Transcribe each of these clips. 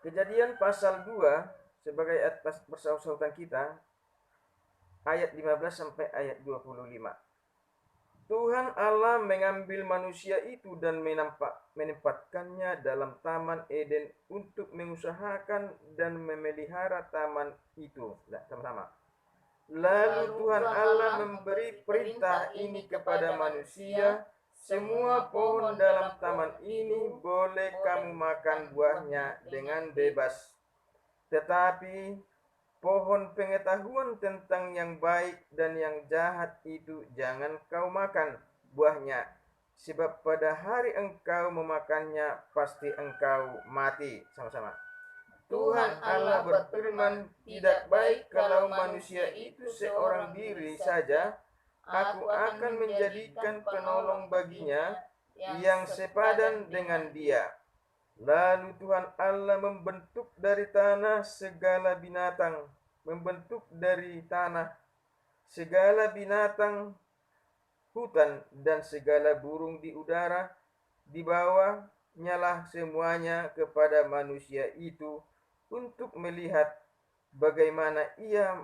Kejadian pasal 2 sebagai ayat bersangkutan kita, ayat 15 sampai ayat 25. Tuhan Allah mengambil manusia itu dan menempatkannya dalam Taman Eden untuk mengusahakan dan memelihara taman itu. Sama-sama. Lalu Tuhan Allah memberi perintah ini kepada manusia, semua pohon dalam taman ini boleh kamu makan buahnya dengan bebas. Tetapi pohon pengetahuan tentang yang baik dan yang jahat itu jangan kau makan buahnya, sebab pada hari engkau memakannya pasti engkau mati. Sama-sama. Tuhan Allah berfirman, tidak baik kalau manusia itu seorang diri saja. Aku akan menjadikan penolong baginya yang sepadan dengan dia. Lalu Tuhan Allah membentuk dari tanah segala binatang hutan dan segala burung di udara, di bawah nyalah semuanya kepada manusia itu untuk melihat bagaimana ia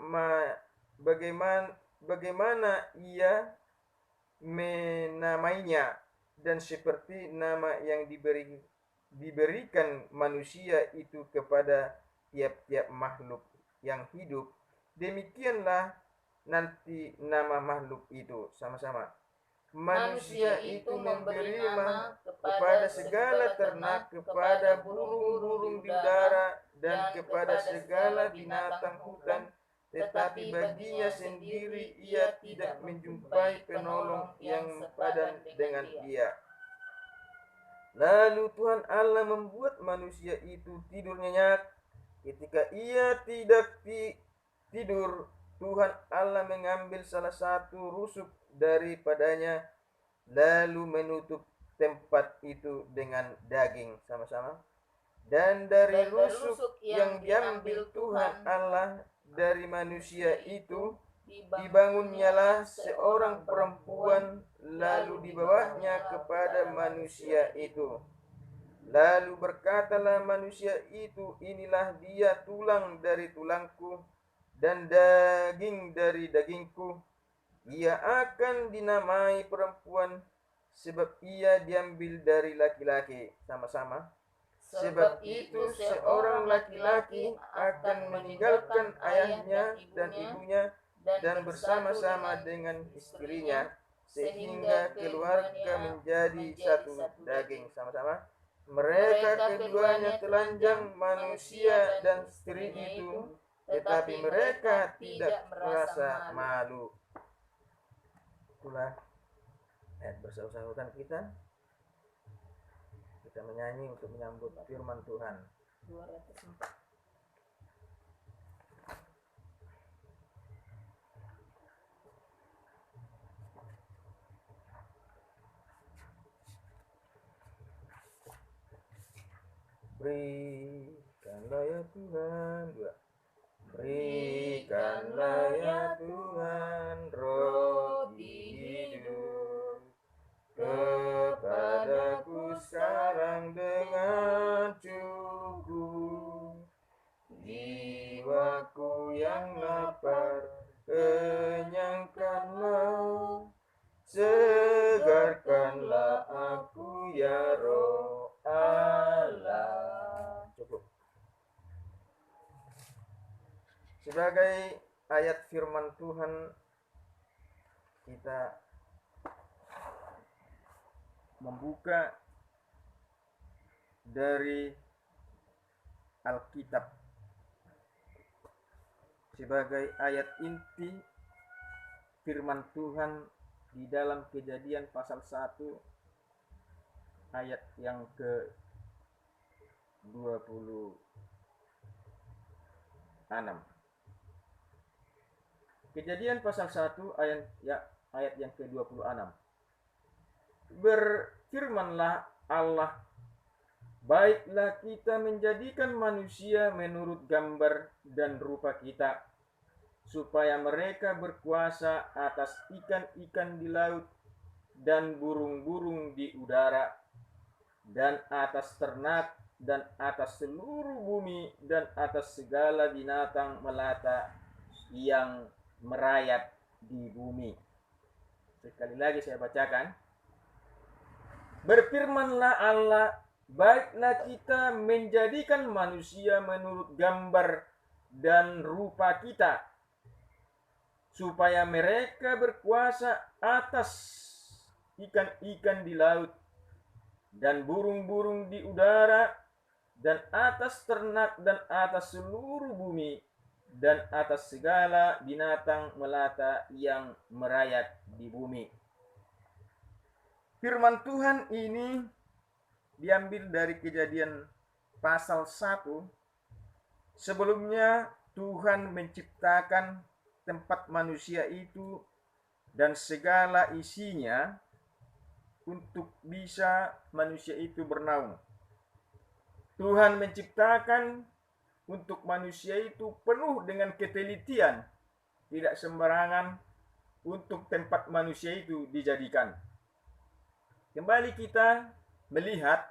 menamainya, dan seperti nama yang diberikan manusia itu kepada tiap-tiap makhluk yang hidup, demikianlah nanti nama makhluk itu. Sama-sama. Manusia itu memberi nama kepada segala ternak, kepada burung-burung di udara, dan kepada segala binatang hutan, tetapi baginya sendiri ia tidak menjumpai penolong yang sepadan dengan dia. Lalu Tuhan Allah membuat manusia itu tidur nyenyak. Ketika ia tidak tidur, Tuhan Allah mengambil salah satu rusuk daripadanya, lalu menutup tempat itu dengan daging. Sama-sama. Dan dari rusuk yang diambil Tuhan Allah dari manusia itu, dibangunnyalah seorang perempuan, lalu dibawanya kepada manusia itu. Lalu berkatalah manusia itu, inilah dia tulang dari tulangku dan daging dari dagingku. Ia akan dinamai perempuan, sebab ia diambil dari laki-laki. Sama-sama. Sebab itu seorang laki-laki akan meninggalkan ayahnya dan ibunya dan bersama-sama dengan istrinya, sehingga keluarga menjadi satu daging. Sama-sama. Mereka keduanya telanjang, manusia dan istri itu, tetapi mereka tidak merasa malu. Itulah ayat bersangkutan kita. Kita menyanyi untuk menyambut firman Tuhan. 204. Berikanlah ya Tuhan, berikanlah ya Tuhan roti hidup kepadaku sekarang dengan cukup. Jiwaku yang lapar, kenyangkanlah, segarkanlah aku ya Roh Allah. Cukup. Sebagai ayat firman Tuhan, kita membuka dari Alkitab sebagai ayat inti firman Tuhan di dalam Kejadian pasal 1 ayat yang ke-26. Kejadian pasal 1 ayat yang ke-26. Berfirmanlah Allah, baiklah kita menjadikan manusia menurut gambar dan rupa kita, supaya mereka berkuasa atas ikan-ikan di laut dan burung-burung di udara, dan atas ternak dan atas seluruh bumi dan atas segala binatang melata yang merayap di bumi. Sekali lagi saya bacakan. Berfirmanlah Allah, baiklah kita menjadikan manusia menurut gambar dan rupa kita, supaya mereka berkuasa atas ikan-ikan di laut dan burung-burung di udara dan atas ternak dan atas seluruh bumi dan atas segala binatang melata yang merayap di bumi. Firman Tuhan ini diambil dari Kejadian pasal 1. Sebelumnya Tuhan menciptakan tempat manusia itu dan segala isinya untuk bisa manusia itu bernaung. Tuhan menciptakan untuk manusia itu penuh dengan ketelitian, tidak sembarangan untuk tempat manusia itu dijadikan. Kembali kita melihat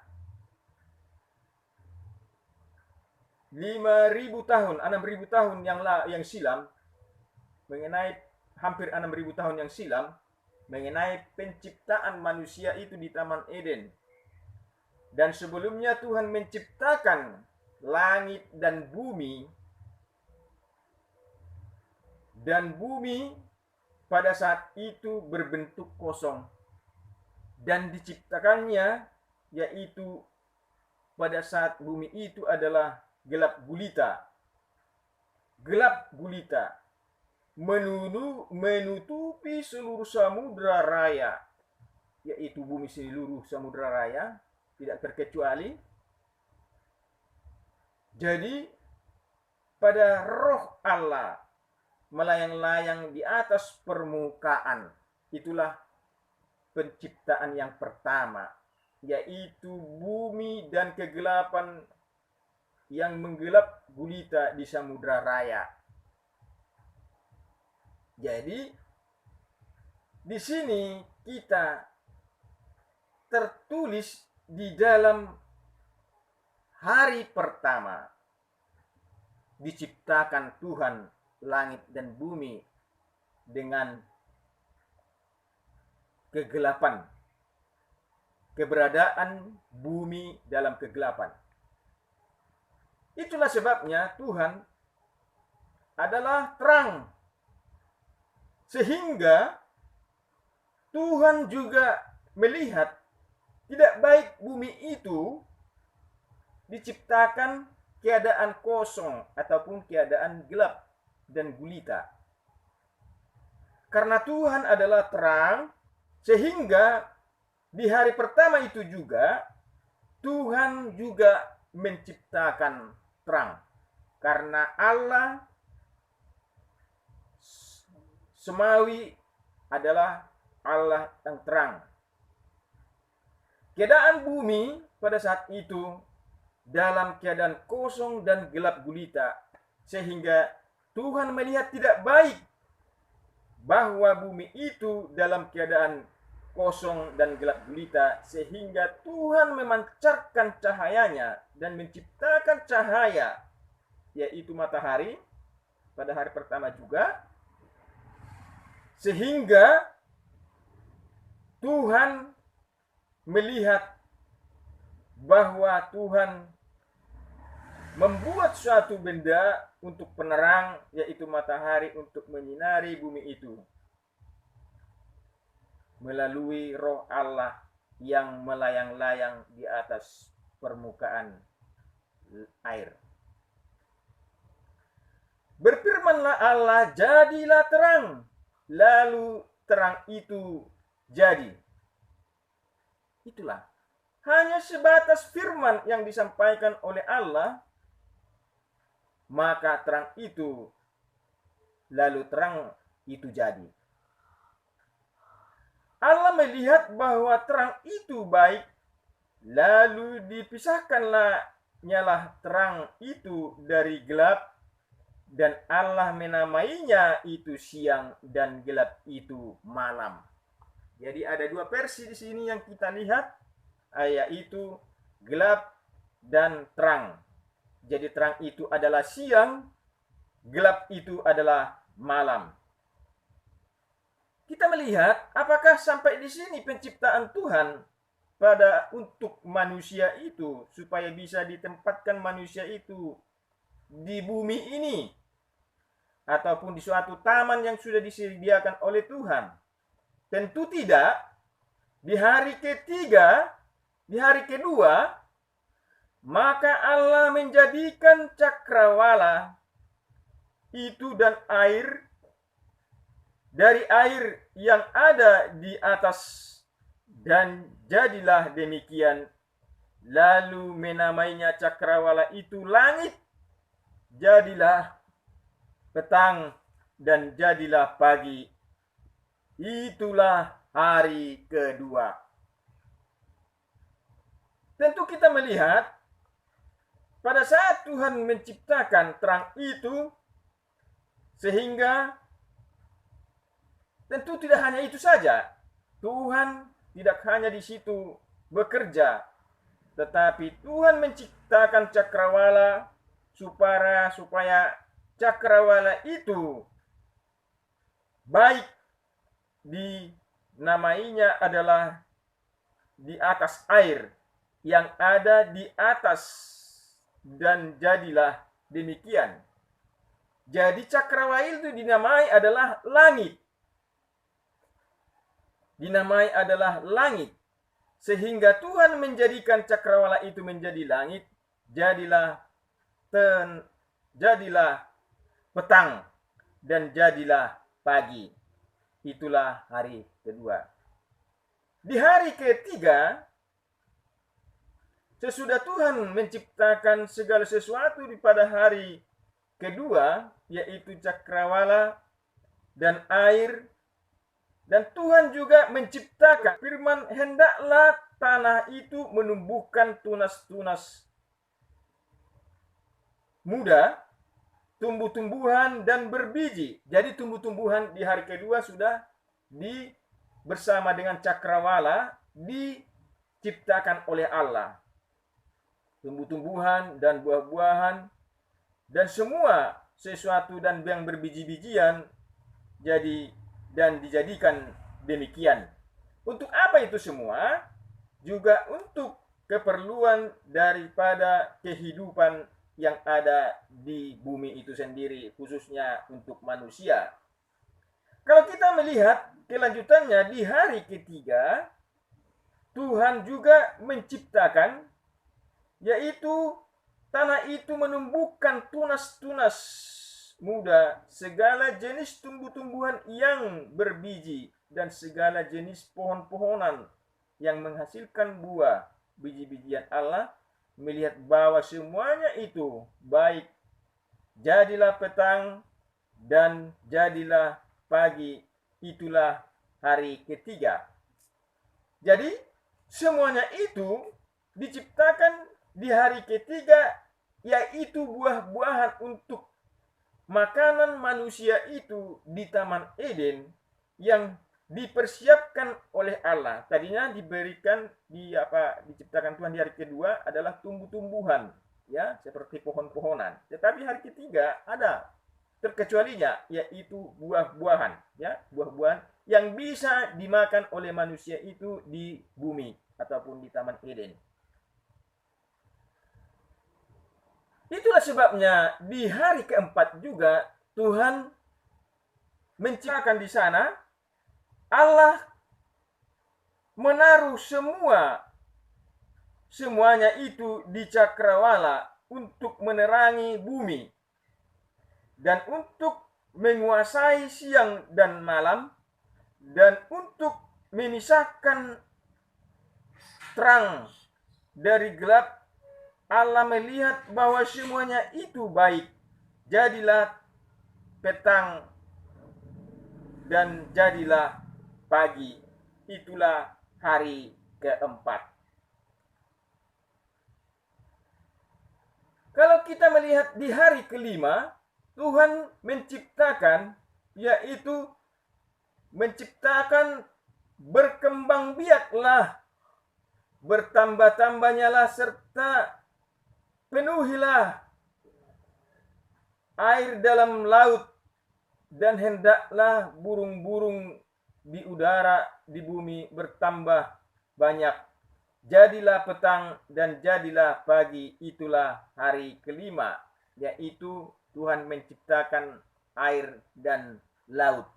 5.000 tahun, 6.000 tahun yang silam, mengenai hampir 6.000 tahun yang silam, mengenai penciptaan manusia itu di Taman Eden. Dan sebelumnya Tuhan menciptakan langit dan bumi, dan bumi pada saat itu berbentuk kosong, dan diciptakannya yaitu pada saat bumi itu adalah gelap gulita. Gelap gulita menutupi seluruh samudra raya, yaitu bumi seluruh samudra raya, tidak terkecuali. Jadi pada roh Allah melayang-layang di atas permukaan. Itulah penciptaan yang pertama, yaitu bumi dan kegelapan yang menggelap gulita di samudra raya. Jadi di sini kita tertulis di dalam hari pertama diciptakan Tuhan langit dan bumi dengan kegelapan, keberadaan bumi dalam kegelapan. Itulah sebabnya Tuhan adalah terang, sehingga Tuhan juga melihat tidak baik bumi itu diciptakan keadaan kosong ataupun keadaan gelap dan gulita. Karena Tuhan adalah terang, sehingga di hari pertama itu juga Tuhan juga menciptakan terang. Karena Allah semawi adalah Allah yang terang. Keadaan bumi pada saat itu dalam keadaan kosong dan gelap gulita, sehingga Tuhan melihat tidak baik bahwa bumi itu dalam keadaan kosong dan gelap gulita, sehingga Tuhan memancarkan cahayanya dan menciptakan cahaya, yaitu matahari pada hari pertama juga, sehingga Tuhan melihat bahwa Tuhan membuat suatu benda untuk penerang, yaitu matahari, untuk menyinari bumi itu melalui roh Allah yang melayang-layang di atas permukaan air. Berfirmanlah Allah, jadilah terang. Lalu terang itu jadi. Itulah hanya sebatas firman yang disampaikan oleh Allah, maka terang itu, lalu terang itu jadi. Allah melihat bahwa terang itu baik, lalu dipisahkanlah nyalah terang itu dari gelap, dan Allah menamainya itu siang dan gelap itu malam. Jadi ada dua versi di sini yang kita lihat, yaitu gelap dan terang. Jadi terang itu adalah siang, gelap itu adalah malam. Kita melihat apakah sampai di sini penciptaan Tuhan untuk manusia itu, supaya bisa ditempatkan manusia itu di bumi ini ataupun di suatu taman yang sudah disediakan oleh Tuhan. Tentu tidak. Di hari ketiga, di hari kedua, maka Allah menjadikan cakrawala itu dan air dari air yang ada di atas, dan jadilah demikian. Lalu menamainya cakrawala itu langit, jadilah petang, dan jadilah pagi. Itulah hari kedua. Tentu kita melihat pada saat Tuhan menciptakan terang itu, sehingga tentu tidak hanya itu saja. Tuhan tidak hanya di situ bekerja, tetapi Tuhan menciptakan cakrawala supaya cakrawala itu baik, dinamainya adalah di atas air yang ada di atas, dan jadilah demikian. Jadi cakrawala itu dinamai adalah langit. Dinamai adalah langit. Sehingga Tuhan menjadikan cakrawala itu menjadi langit, jadilah petang, dan jadilah pagi. Itulah hari kedua. Di hari ketiga, sesudah Tuhan menciptakan segala sesuatu pada hari kedua, yaitu cakrawala dan air, dan Tuhan juga menciptakan firman, hendaklah tanah itu menumbuhkan tunas-tunas muda, tumbuh-tumbuhan dan berbiji. Jadi tumbuh-tumbuhan di hari kedua sudah bersama dengan cakrawala diciptakan oleh Allah. Tumbuh-tumbuhan dan buah-buahan dan semua sesuatu dan yang berbiji-bijian dan dijadikan demikian. Untuk apa itu semua? Juga untuk keperluan daripada kehidupan yang ada di bumi itu sendiri, khususnya untuk manusia. Kalau kita melihat kelanjutannya di hari ketiga, Tuhan juga menciptakan, yaitu tanah itu menumbuhkan tunas-tunas muda, segala jenis tumbuh-tumbuhan yang berbiji, dan segala jenis pohon-pohonan yang menghasilkan buah. Biji-bijian Allah melihat bahwa semuanya itu baik. Jadilah petang dan jadilah pagi. Itulah hari ketiga. Jadi semuanya itu diciptakan di hari ketiga, yaitu buah-buahan untuk makanan manusia itu di Taman Eden yang dipersiapkan oleh Allah. Tadinya diciptakan Tuhan di hari kedua adalah tumbuh-tumbuhan, ya, seperti pohon-pohonan. Tetapi hari ketiga ada terkecualinya, yaitu buah-buahan, ya, buah-buahan yang bisa dimakan oleh manusia itu di bumi ataupun di Taman Eden. Itulah sebabnya di hari keempat juga Tuhan menciptakan di sana, Allah menaruh semuanya itu di cakrawala untuk menerangi bumi dan untuk menguasai siang dan malam, dan untuk memisahkan terang dari gelap. Allah melihat bahwa semuanya itu baik. Jadilah petang dan jadilah pagi. Itulah hari keempat. Kalau kita melihat di hari kelima, Tuhan menciptakan, yaitu menciptakan berkembang biaklah, bertambah-tambahnya serta penuhilah air dalam laut, dan hendaklah burung-burung di udara di bumi bertambah banyak. Jadilah petang dan jadilah pagi, itulah hari kelima, yaitu Tuhan menciptakan air dan laut.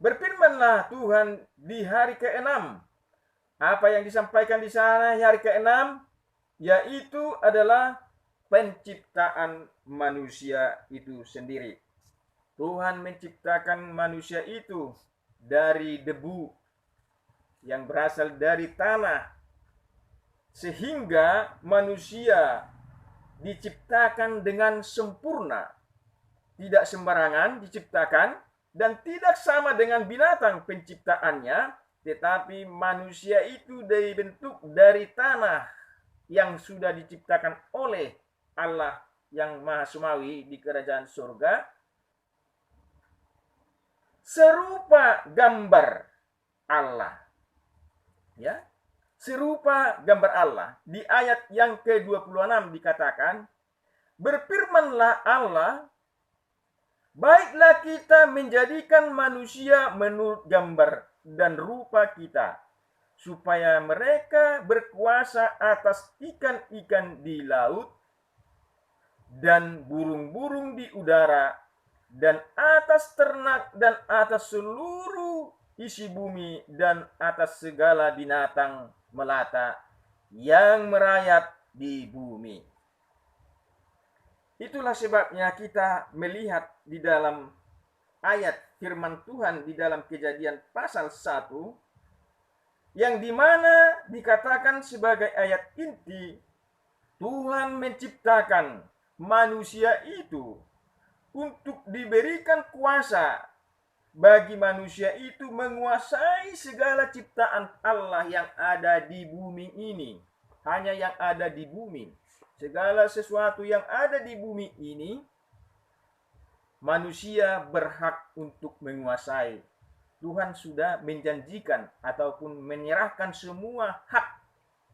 Berfirmanlah Tuhan di hari ke-6. Apa yang disampaikan di sana di hari ke-6, yaitu adalah penciptaan manusia itu sendiri. Tuhan menciptakan manusia itu dari debu yang berasal dari tanah, sehingga manusia diciptakan dengan sempurna, tidak sembarangan diciptakan, dan tidak sama dengan binatang penciptaannya, tetapi manusia itu dibentuk dari tanah yang sudah diciptakan oleh Allah yang Maha Semawi di kerajaan surga, serupa gambar Allah. Ya, serupa gambar Allah. Di ayat yang ke-26 dikatakan, berfirmanlah Allah, baiklah kita menjadikan manusia menurut gambar dan rupa kita, supaya mereka berkuasa atas ikan-ikan di laut, dan burung-burung di udara, dan atas ternak, dan atas seluruh isi bumi, dan atas segala binatang melata yang merayap di bumi. Itulah sebabnya kita melihat di dalam ayat firman Tuhan di dalam Kejadian pasal 1, yang dimana dikatakan sebagai ayat inti, Tuhan menciptakan manusia itu untuk diberikan kuasa bagi manusia itu menguasai segala ciptaan Allah yang ada di bumi ini. Hanya yang ada di bumi. Segala sesuatu yang ada di bumi ini, manusia berhak untuk menguasai. Tuhan sudah menjanjikan ataupun menyerahkan semua hak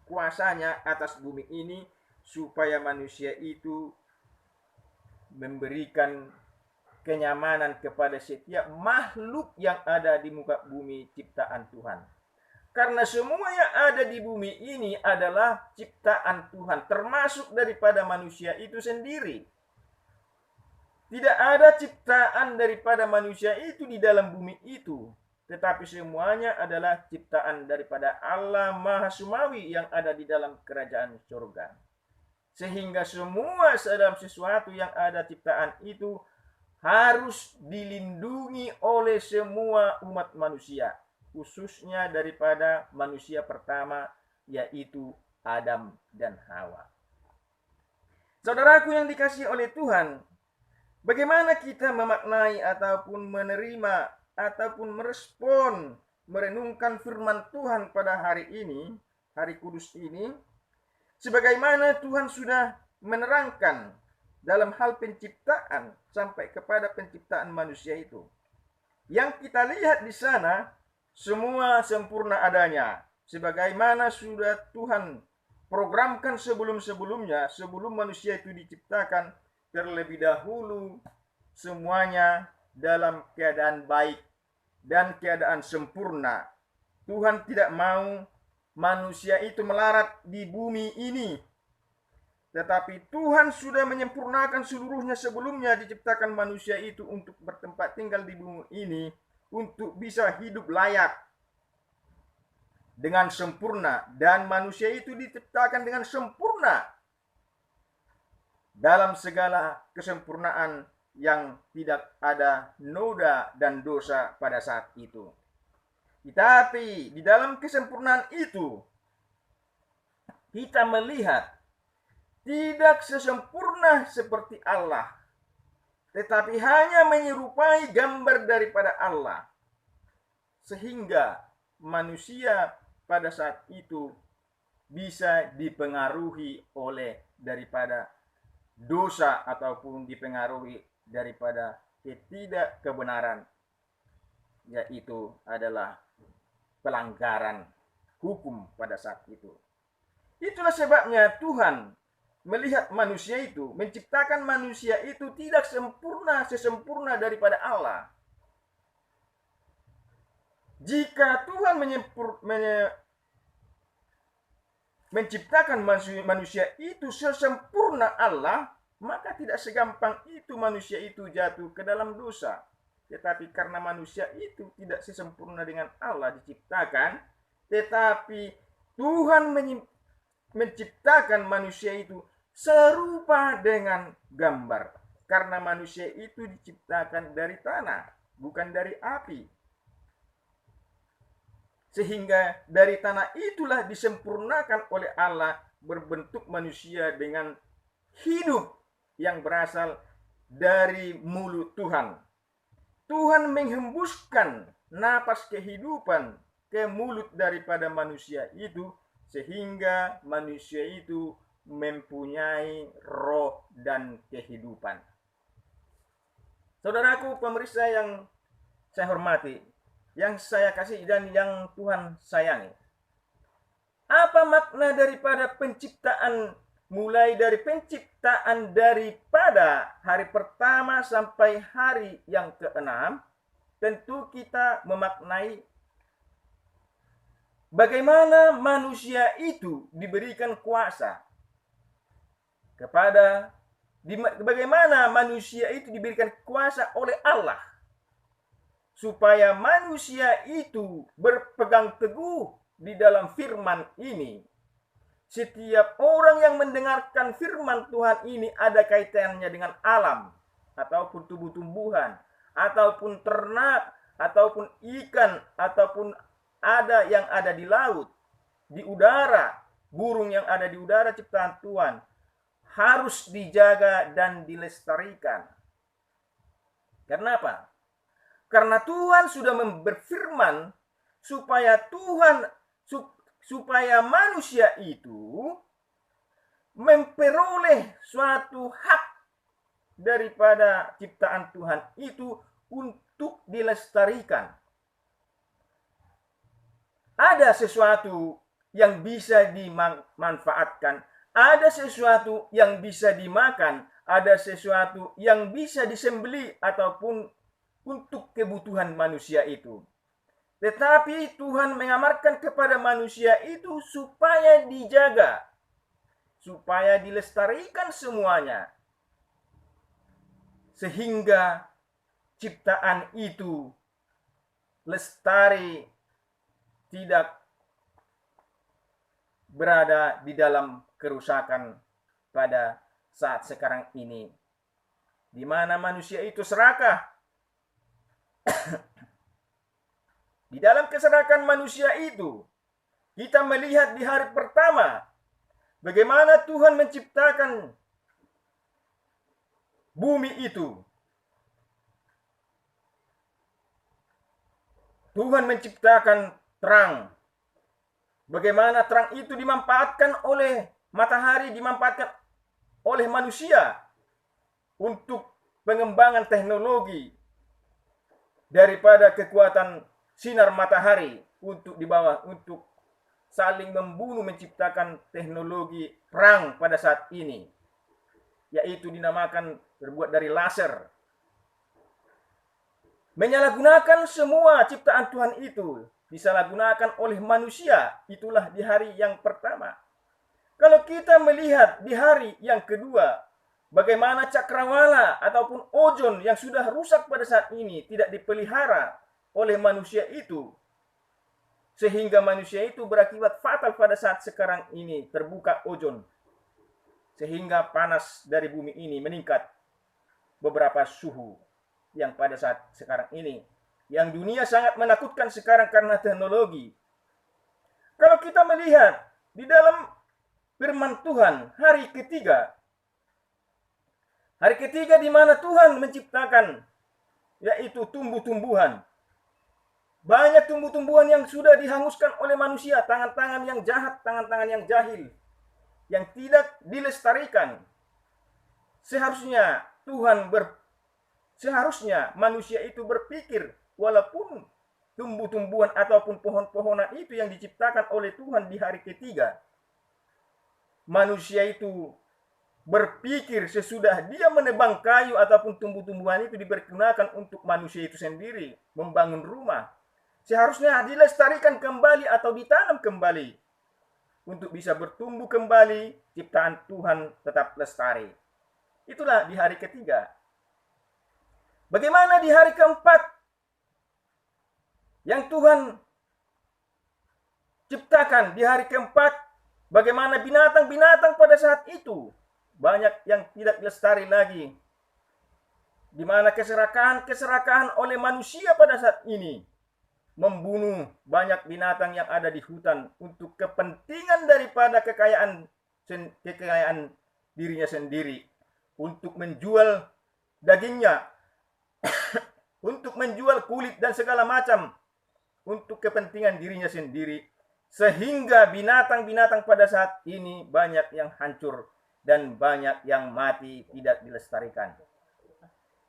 kuasanya atas bumi ini, supaya manusia itu memberikan kenyamanan kepada setiap makhluk yang ada di muka bumi ciptaan Tuhan. Karena semua yang ada di bumi ini adalah ciptaan Tuhan, termasuk daripada manusia itu sendiri. Tidak ada ciptaan daripada manusia itu di dalam bumi itu, tetapi semuanya adalah ciptaan daripada Allah Maha Semawi yang ada di dalam kerajaan surga. Sehingga semua dalam sesuatu yang ada ciptaan itu harus dilindungi oleh semua umat manusia, khususnya daripada manusia pertama, yaitu Adam dan Hawa. Saudaraku yang dikasihi oleh Tuhan, bagaimana kita memaknai ataupun menerima ataupun merespon, merenungkan firman Tuhan pada hari ini, hari kudus ini, sebagaimana Tuhan sudah menerangkan dalam hal penciptaan sampai kepada penciptaan manusia itu. Yang kita lihat di sana, semua sempurna adanya, sebagaimana sudah Tuhan programkan sebelum-sebelumnya, sebelum manusia itu diciptakan, terlebih dahulu semuanya dalam keadaan baik dan keadaan sempurna. Tuhan tidak mau manusia itu melarat di bumi ini, tetapi Tuhan sudah menyempurnakan seluruhnya sebelumnya diciptakan manusia itu untuk bertempat tinggal di bumi ini, untuk bisa hidup layak dengan sempurna. Dan manusia itu diciptakan dengan sempurna dalam segala kesempurnaan, yang tidak ada noda dan dosa pada saat itu. Tetapi di dalam kesempurnaan itu kita melihat tidak sesempurna seperti Allah, tetapi hanya menyerupai gambar daripada Allah, sehingga manusia pada saat itu bisa dipengaruhi oleh daripada dosa ataupun dipengaruhi daripada ketidakkebenaran, yaitu adalah pelanggaran hukum pada saat itu. Itulah sebabnya Tuhan melihat manusia itu, menciptakan manusia itu tidak sesempurna daripada Allah. Jika Tuhan menciptakan manusia itu sesempurna Allah, maka tidak segampang itu manusia itu jatuh ke dalam dosa. Tetapi karena manusia itu tidak sesempurna dengan Allah diciptakan, tetapi Tuhan menciptakan manusia itu serupa dengan gambar. Karena manusia itu diciptakan dari tanah, bukan dari api. Sehingga dari tanah itulah disempurnakan oleh Allah berbentuk manusia dengan hidup yang berasal dari mulut Tuhan. Tuhan menghembuskan napas kehidupan ke mulut daripada manusia itu, sehingga manusia itu mempunyai roh dan kehidupan. Saudaraku pemirsa yang saya hormati, yang saya kasih dan yang Tuhan sayangi, apa makna daripada penciptaan, mulai dari penciptaan daripada hari pertama sampai hari yang ke-6? Tentu kita memaknai bagaimana manusia itu diberikan kuasa bagaimana manusia itu diberikan kuasa oleh Allah supaya manusia itu berpegang teguh di dalam firman ini. Setiap orang yang mendengarkan firman Tuhan ini ada kaitannya dengan alam, ataupun tumbuh-tumbuhan, ataupun ternak, ataupun ikan, ataupun yang ada di laut, di udara, burung yang ada di udara ciptaan Tuhan, harus dijaga dan dilestarikan. Kenapa? Karena Tuhan sudah berfirman supaya manusia itu memperoleh suatu hak daripada ciptaan Tuhan itu untuk dilestarikan. Ada sesuatu yang bisa dimanfaatkan, ada sesuatu yang bisa dimakan, ada sesuatu yang bisa disembelih ataupun untuk kebutuhan manusia itu. Tetapi Tuhan mengamarkan kepada manusia itu supaya dijaga, supaya dilestarikan semuanya, sehingga ciptaan itu lestari, tidak berada di dalam kerusakan pada saat sekarang ini, di mana manusia itu serakah. Di dalam keserakan manusia itu, kita melihat di hari pertama bagaimana Tuhan menciptakan bumi itu. Tuhan menciptakan terang. Bagaimana terang itu dimanfaatkan oleh matahari, dimanfaatkan oleh manusia untuk pengembangan teknologi daripada kekuatan sinar matahari untuk dibawa untuk saling membunuh, menciptakan teknologi perang pada saat ini, yaitu dinamakan terbuat dari laser. Menyalahgunakan semua ciptaan Tuhan itu disalahgunakan oleh manusia, itulah di hari yang pertama. Kalau kita melihat di hari yang kedua, bagaimana cakrawala ataupun ozon yang sudah rusak pada saat ini tidak dipelihara oleh manusia itu, sehingga manusia itu berakibat fatal pada saat sekarang ini, terbuka ozon, sehingga panas dari bumi ini meningkat beberapa suhu yang pada saat sekarang ini, yang dunia sangat menakutkan sekarang karena teknologi. Kalau kita melihat di dalam firman Tuhan hari ketiga di mana Tuhan menciptakan, yaitu tumbuh-tumbuhan. Banyak tumbuh-tumbuhan yang sudah dihanguskan oleh manusia, tangan-tangan yang jahat, tangan-tangan yang jahil, yang tidak dilestarikan. Seharusnya manusia itu berpikir, walaupun tumbuh-tumbuhan ataupun pohon-pohonan itu yang diciptakan oleh Tuhan di hari ketiga, manusia itu berpikir sesudah dia menebang kayu ataupun tumbuh-tumbuhan itu dipergunakan untuk manusia itu sendiri, membangun rumah, seharusnya dilestarikan kembali atau ditanam kembali untuk bisa bertumbuh kembali, ciptaan Tuhan tetap lestari. Itulah di hari ketiga. Bagaimana di hari keempat yang Tuhan ciptakan di hari keempat? Bagaimana binatang-binatang pada saat itu? Banyak yang tidak lestari lagi. Di mana keserakahan oleh manusia pada saat ini membunuh banyak binatang yang ada di hutan untuk kepentingan daripada kekayaan dirinya sendiri, untuk menjual dagingnya, untuk menjual kulit dan segala macam untuk kepentingan dirinya sendiri, sehingga binatang-binatang pada saat ini banyak yang hancur dan banyak yang mati, tidak dilestarikan,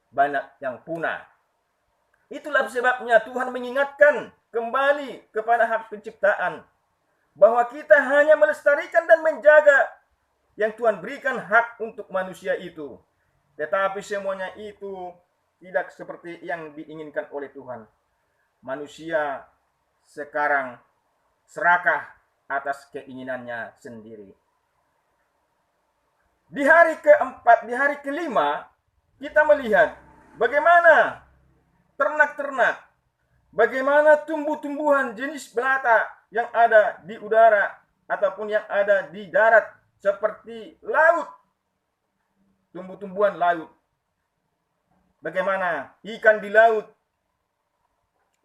banyak yang punah. Itulah sebabnya Tuhan mengingatkan kembali kepada hak penciptaan, bahwa kita hanya melestarikan dan menjaga yang Tuhan berikan hak untuk manusia itu. Tetapi semuanya itu tidak seperti yang diinginkan oleh Tuhan. Manusia sekarang serakah atas keinginannya sendiri. Di hari keempat, di hari kelima, kita melihat bagaimana ternak-ternak, bagaimana tumbuh-tumbuhan jenis belata yang ada di udara ataupun yang ada di darat seperti laut, tumbuh-tumbuhan laut, bagaimana ikan di laut,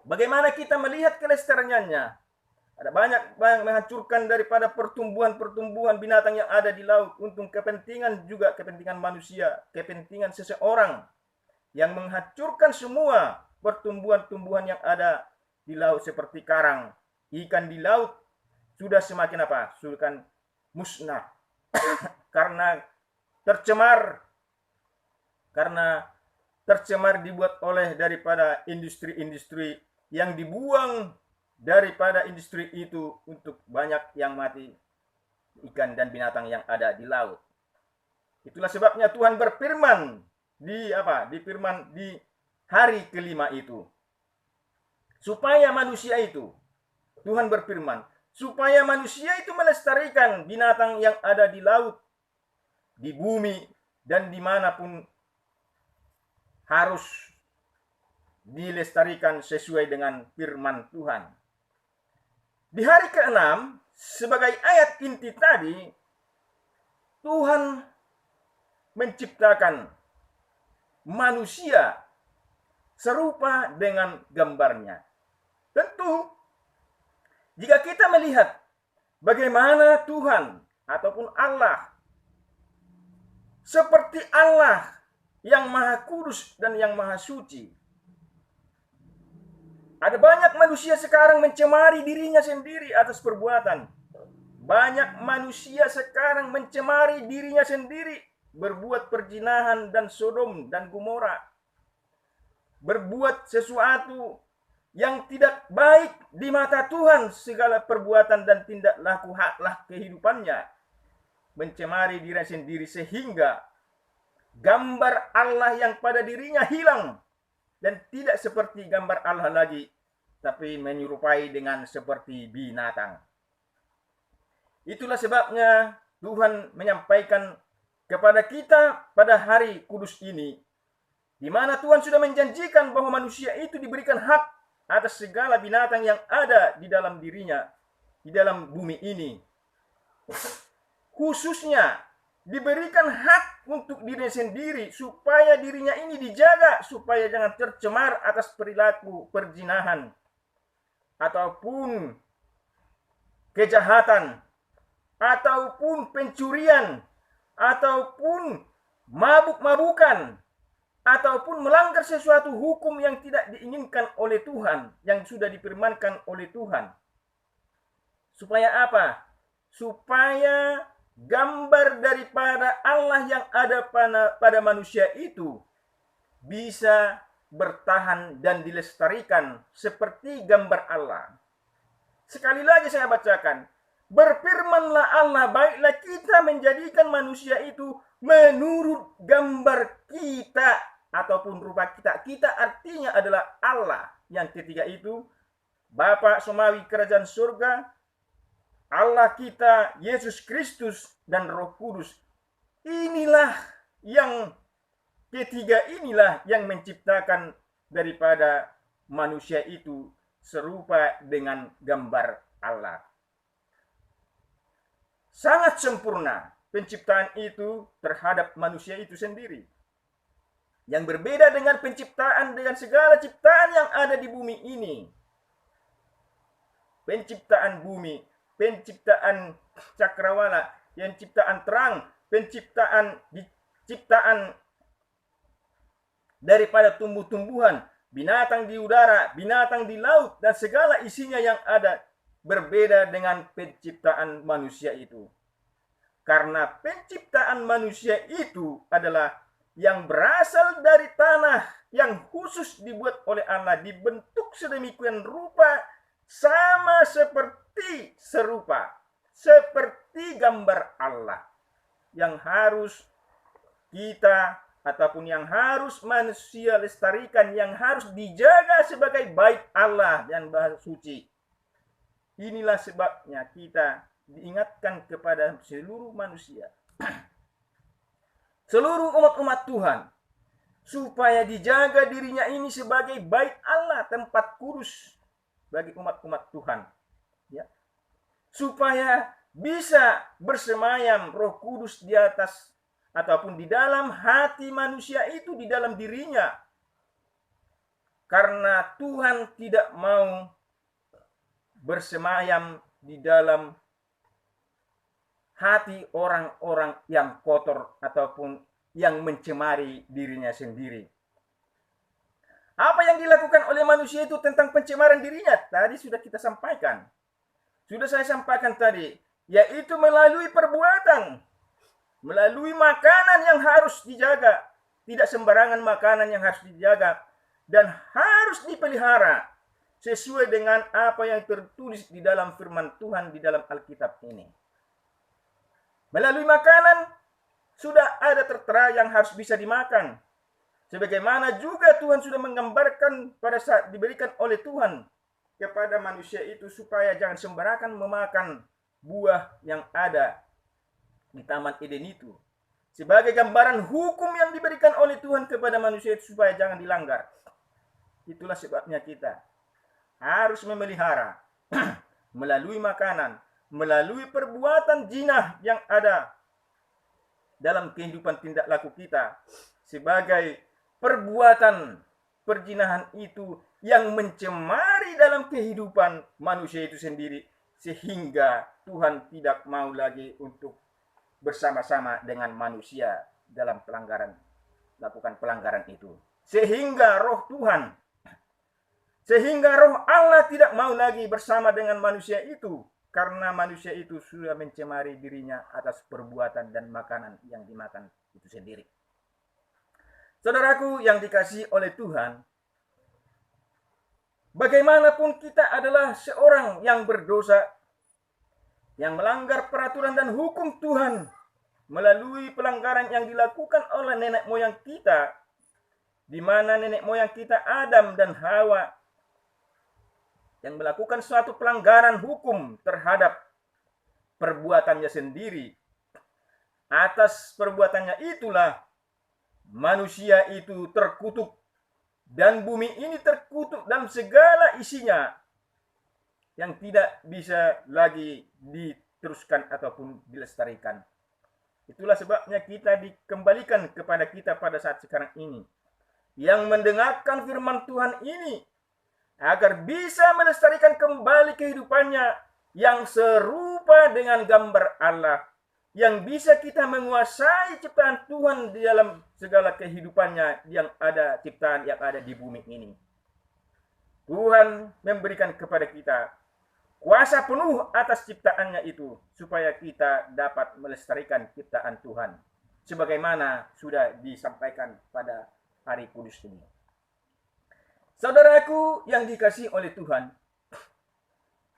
bagaimana kita melihat kelestariannya. Ada banyak yang menghancurkan daripada pertumbuhan binatang yang ada di laut untuk kepentingan juga kepentingan manusia, kepentingan seseorang yang menghancurkan semua pertumbuhan-tumbuhan yang ada di laut seperti karang. Ikan di laut sudah semakin apa? Sudah musnah karena tercemar dibuat oleh daripada industri-industri yang dibuang daripada industri itu untuk banyak yang mati ikan dan binatang yang ada di laut. Itulah sebabnya Tuhan berfirman di hari kelima itu, supaya manusia itu, Tuhan berfirman, supaya manusia itu melestarikan binatang yang ada di laut, di bumi, dan dimanapun harus dilestarikan sesuai dengan firman Tuhan. Di hari ke-6, sebagai ayat inti tadi, Tuhan menciptakan manusia serupa dengan gambarnya. Tentu, jika kita melihat bagaimana Tuhan ataupun Allah seperti Allah yang Maha Kudus dan yang Maha Suci, ada banyak manusia sekarang mencemari dirinya sendiri atas perbuatan. Banyak manusia sekarang mencemari dirinya sendiri, berbuat perzinahan dan Sodom dan Gomora, berbuat sesuatu yang tidak baik di mata Tuhan, segala perbuatan dan tindak laku haklah kehidupannya, mencemari diri sendiri sehingga gambar Allah yang pada dirinya hilang dan tidak seperti gambar Allah lagi, tapi menyerupai dengan seperti binatang. Itulah sebabnya Tuhan menyampaikan kepada kita pada hari kudus ini, di mana Tuhan sudah menjanjikan bahwa manusia itu diberikan hak atas segala binatang yang ada di dalam dirinya, di dalam bumi ini. Khususnya diberikan hak untuk dirinya sendiri, supaya dirinya ini dijaga, supaya jangan tercemar atas perilaku perzinahan, ataupun kejahatan, ataupun pencurian, ataupun mabuk-mabukan, ataupun melanggar sesuatu hukum yang tidak diinginkan oleh Tuhan, yang sudah difirmankan oleh Tuhan. Supaya apa? Supaya gambar daripada Allah yang ada pada manusia itu bisa bertahan dan dilestarikan seperti gambar Allah. Sekali lagi saya bacakan, Berfirmanlah Allah, baiklah kita menjadikan manusia itu menurut gambar kita ataupun rupa kita. Kita artinya adalah Allah. Yang ketiga itu Bapa Semawi Kerajaan Surga, Allah kita, Yesus Kristus, dan Roh Kudus. Inilah yang ketiga, inilah yang menciptakan daripada manusia itu serupa dengan gambar Allah. Sangat sempurna penciptaan itu terhadap manusia itu sendiri. Yang berbeda dengan penciptaan dengan segala ciptaan yang ada di bumi ini. Penciptaan bumi, penciptaan cakrawala, penciptaan terang, penciptaan daripada tumbuh-tumbuhan, binatang di udara, binatang di laut, dan segala isinya yang ada berbeda dengan penciptaan manusia itu. Karena penciptaan manusia itu adalah yang berasal dari tanah, yang khusus dibuat oleh Allah, dibentuk sedemikian rupa, sama seperti gambar Allah, yang harus kita ataupun yang harus manusia lestarikan, yang harus dijaga sebagai bait Allah dan bahasa suci. Inilah sebabnya kita diingatkan kepada seluruh manusia, seluruh umat-umat Tuhan, supaya dijaga dirinya ini sebagai bait Allah, tempat kudus bagi umat-umat Tuhan, ya, supaya bisa bersemayam Roh Kudus di atas ataupun di dalam hati manusia itu, di dalam dirinya. Karena Tuhan tidak mau bersemayam di dalam hati orang-orang yang kotor ataupun yang mencemari dirinya sendiri. Apa yang dilakukan oleh manusia itu tentang pencemaran dirinya? Tadi sudah kita sampaikan. Sudah saya sampaikan tadi, yaitu melalui perbuatan, melalui makanan yang harus dijaga. Tidak sembarangan makanan yang harus dijaga dan harus dipelihara sesuai dengan apa yang tertulis di dalam firman Tuhan di dalam Alkitab ini. Melalui makanan sudah ada tertera yang harus bisa dimakan. Sebagaimana juga Tuhan sudah menggambarkan pada saat diberikan oleh Tuhan kepada manusia itu supaya jangan sembarangan memakan buah yang ada di Taman Eden itu. Sebagai gambaran hukum yang diberikan oleh Tuhan kepada manusia itu supaya jangan dilanggar. Itulah sebabnya kita harus memelihara melalui makanan, melalui perbuatan jinah yang ada dalam kehidupan tindak laku kita, sebagai perbuatan perjinahan itu yang mencemari dalam kehidupan manusia itu sendiri, sehingga Tuhan tidak mau lagi untuk bersama-sama dengan manusia dalam lakukan pelanggaran itu. Sehingga roh Allah tidak mau lagi bersama dengan manusia itu, karena manusia itu sudah mencemari dirinya atas perbuatan dan makanan yang dimakan itu sendiri. Saudaraku yang dikasihi oleh Tuhan, bagaimanapun kita adalah seorang yang berdosa, yang melanggar peraturan dan hukum Tuhan melalui pelanggaran yang dilakukan oleh nenek moyang kita, di mana nenek moyang kita Adam dan Hawa yang melakukan suatu pelanggaran hukum terhadap perbuatannya sendiri. Atas perbuatannya itulah manusia itu terkutuk dan bumi ini terkutuk dalam segala isinya yang tidak bisa lagi diteruskan ataupun dilestarikan. Itulah sebabnya kita dikembalikan kepada kita pada saat sekarang ini, yang mendengarkan firman Tuhan ini, agar bisa melestarikan kembali kehidupannya yang serupa dengan gambar Allah, yang bisa kita menguasai ciptaan Tuhan di dalam segala kehidupannya yang ada, ciptaan yang ada di bumi ini. Tuhan memberikan kepada kita kuasa penuh atas ciptaannya itu, supaya kita dapat melestarikan ciptaan Tuhan, sebagaimana sudah disampaikan pada hari kudus ini. Saudaraku yang dikasihi oleh Tuhan,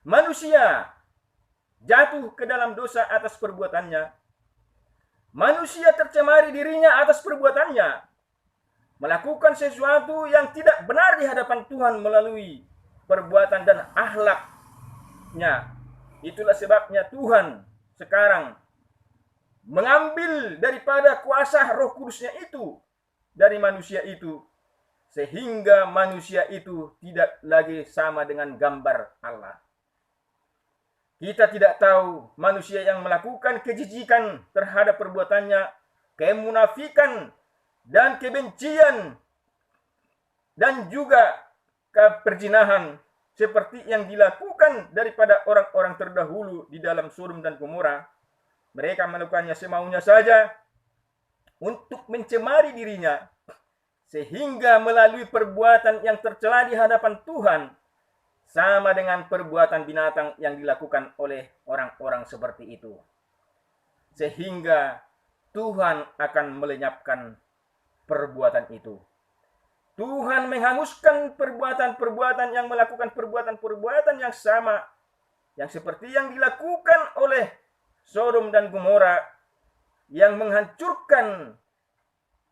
manusia jatuh ke dalam dosa atas perbuatannya. Manusia tercemari dirinya atas perbuatannya, melakukan sesuatu yang tidak benar di hadapan Tuhan melalui perbuatan dan akhlaknya. Itulah sebabnya Tuhan sekarang mengambil daripada kuasa Roh Kudusnya itu dari manusia itu, sehingga manusia itu tidak lagi sama dengan gambar Allah. Kita tidak tahu manusia yang melakukan kejijikan terhadap perbuatannya, kemunafikan dan kebencian, dan juga perzinahan seperti yang dilakukan daripada orang-orang terdahulu di dalam Sodom dan Gomora. Mereka melakukannya semaunya saja untuk mencemari dirinya, sehingga melalui perbuatan yang tercela di hadapan Tuhan sama dengan perbuatan binatang yang dilakukan oleh orang-orang seperti itu. Sehingga Tuhan akan melenyapkan perbuatan itu. Tuhan menghanguskan perbuatan-perbuatan yang melakukan perbuatan-perbuatan yang sama, yang seperti yang dilakukan oleh Sodom dan Gomora, yang menghancurkan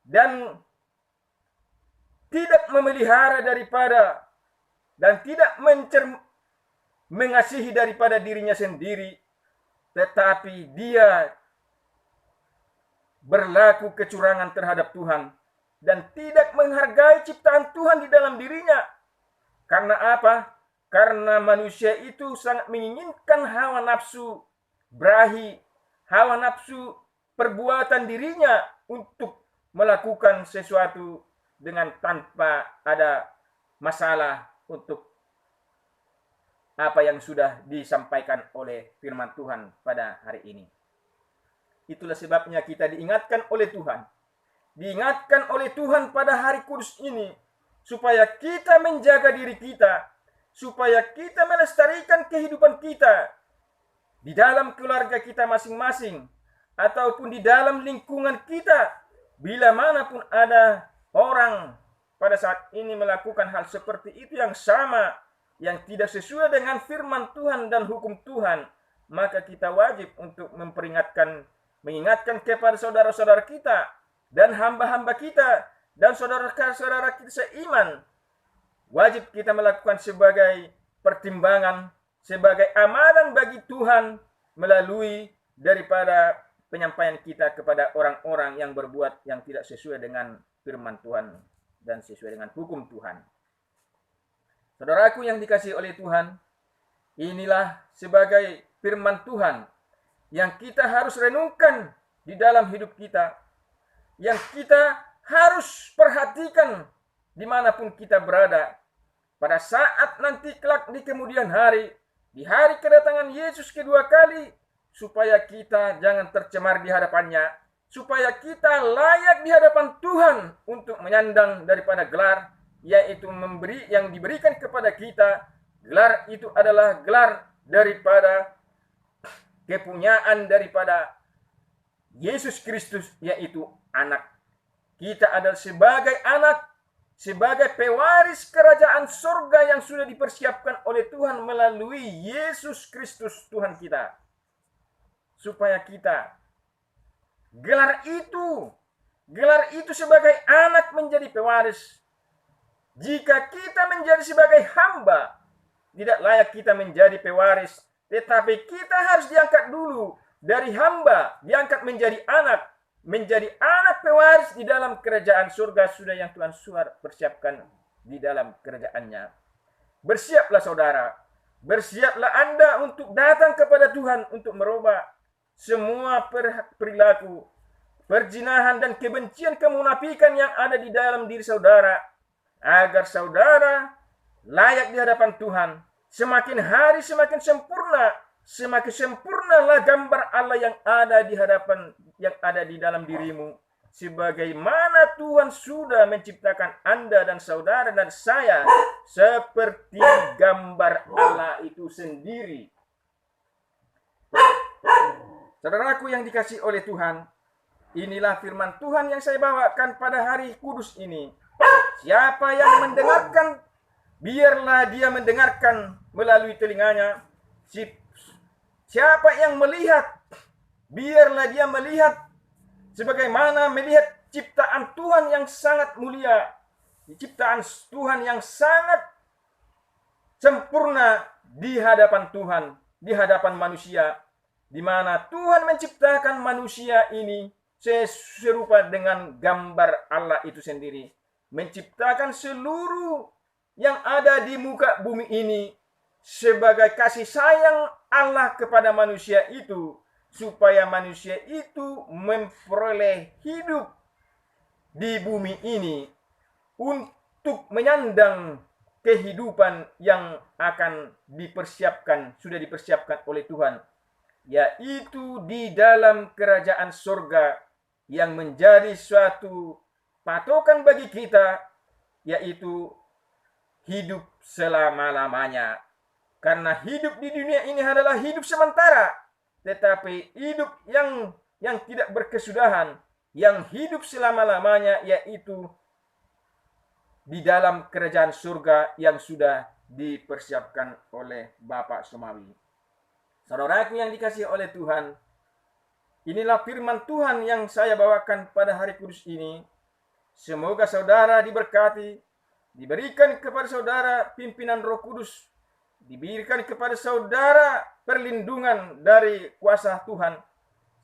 dan tidak memelihara daripada dan tidak mengasihi daripada dirinya sendiri, tetapi dia berlaku kecurangan terhadap Tuhan dan tidak menghargai ciptaan Tuhan di dalam dirinya. Karena apa? Karena manusia itu sangat menginginkan hawa nafsu berahi, hawa nafsu perbuatan dirinya untuk melakukan sesuatu dengan tanpa ada masalah untuk apa yang sudah disampaikan oleh firman Tuhan pada hari ini. Itulah sebabnya kita diingatkan oleh Tuhan. Diingatkan oleh Tuhan pada hari kudus ini, supaya kita menjaga diri kita, supaya kita melestarikan kehidupan kita di dalam keluarga kita masing-masing, ataupun di dalam lingkungan kita, bila manapun ada orang pada saat ini melakukan hal seperti itu yang sama, yang tidak sesuai dengan firman Tuhan dan hukum Tuhan, maka kita wajib untuk mengingatkan kepada saudara-saudara kita dan hamba-hamba kita dan saudara-saudara kita seiman. Wajib kita melakukan sebagai pertimbangan, sebagai amalan bagi Tuhan melalui daripada penyampaian kita kepada orang-orang yang berbuat yang tidak sesuai dengan firman Tuhan dan sesuai dengan hukum Tuhan. Saudaraku yang dikasihi oleh Tuhan, inilah sebagai firman Tuhan yang kita harus renungkan di dalam hidup kita, yang kita harus perhatikan dimanapun kita berada. Pada saat nanti kelak di kemudian hari, di hari kedatangan Yesus kedua kali, supaya kita jangan tercemar di hadapannya, supaya kita layak di hadapan Tuhan untuk menyandang daripada gelar, yaitu yang diberikan kepada kita. Gelar itu adalah gelar daripada kepunyaan daripada Yesus Kristus, yaitu anak. Kita adalah sebagai anak, sebagai pewaris kerajaan surga yang sudah dipersiapkan oleh Tuhan melalui Yesus Kristus Tuhan kita. Supaya kita gelar itu sebagai anak menjadi pewaris. Jika kita menjadi sebagai hamba, tidak layak kita menjadi pewaris, tetapi kita harus diangkat dulu dari hamba, diangkat menjadi anak pewaris di dalam kerajaan surga sudah yang Tuhan sudah persiapkan di dalam kerajaannya. Bersiaplah saudara, bersiaplah Anda untuk datang kepada Tuhan untuk merubah semua perilaku, perzinahan dan kebencian kemunafikan yang ada di dalam diri saudara, agar saudara layak di hadapan Tuhan. Semakin hari semakin sempurnalah gambar Allah yang ada di hadapan, yang ada di dalam dirimu. Sebagaimana Tuhan sudah menciptakan Anda dan saudara dan saya seperti gambar Allah itu sendiri. Saudaraku yang dikasihi oleh Tuhan, inilah firman Tuhan yang saya bawakan pada hari kudus ini. Siapa yang mendengarkan, biarlah dia mendengarkan melalui telinganya. Siapa yang melihat, biarlah dia melihat sebagaimana melihat ciptaan Tuhan yang sangat mulia, ciptaan Tuhan yang sangat sempurna di hadapan Tuhan, di hadapan manusia, di mana Tuhan menciptakan manusia ini serupa dengan gambar Allah itu sendiri, menciptakan seluruh yang ada di muka bumi ini sebagai kasih sayang Allah kepada manusia itu, supaya manusia itu memperoleh hidup di bumi ini untuk menyandang kehidupan yang akan dipersiapkan, sudah dipersiapkan oleh Tuhan, yaitu di dalam kerajaan surga yang menjadi suatu patokan bagi kita, yaitu hidup selama-lamanya. Karena hidup di dunia ini adalah hidup sementara, tetapi hidup yang tidak berkesudahan, yang hidup selama-lamanya, yaitu di dalam kerajaan surga yang sudah dipersiapkan oleh Bapa Surgawi. Saudaraku yang dikasihi oleh Tuhan, inilah firman Tuhan yang saya bawakan pada hari kudus ini. Semoga saudara diberkati, diberikan kepada saudara pimpinan Roh Kudus, diberikan kepada saudara perlindungan dari kuasa Tuhan,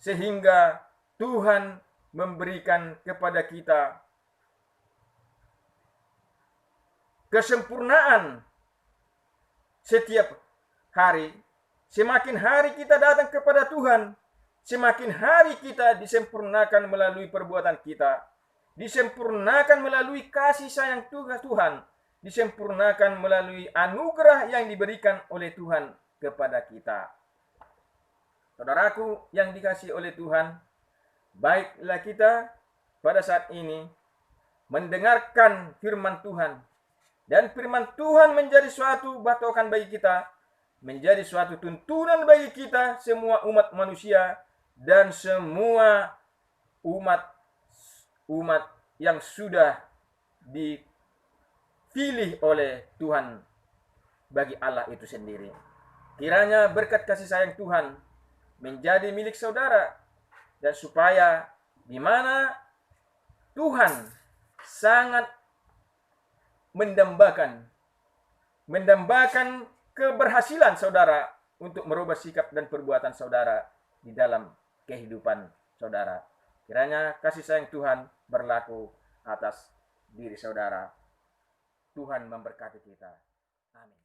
sehingga Tuhan memberikan kepada kita kesempurnaan setiap hari. Semakin hari kita datang kepada Tuhan, semakin hari kita disempurnakan melalui perbuatan kita, disempurnakan melalui kasih sayang Tuhan, disempurnakan melalui anugerah yang diberikan oleh Tuhan kepada kita. Saudaraku yang dikasihi oleh Tuhan, baiklah kita pada saat ini mendengarkan firman Tuhan, dan firman Tuhan menjadi suatu patokan bagi kita, menjadi suatu tuntunan bagi kita semua umat manusia dan semua umat yang sudah dipilih oleh Tuhan bagi Allah itu sendiri. Kiranya berkat kasih sayang Tuhan menjadi milik saudara, dan supaya di mana Tuhan sangat mendambakan keberhasilan saudara untuk merubah sikap dan perbuatan saudara di dalam kehidupan saudara. Kiranya kasih sayang Tuhan berlaku atas diri saudara. Tuhan memberkati kita. Amin.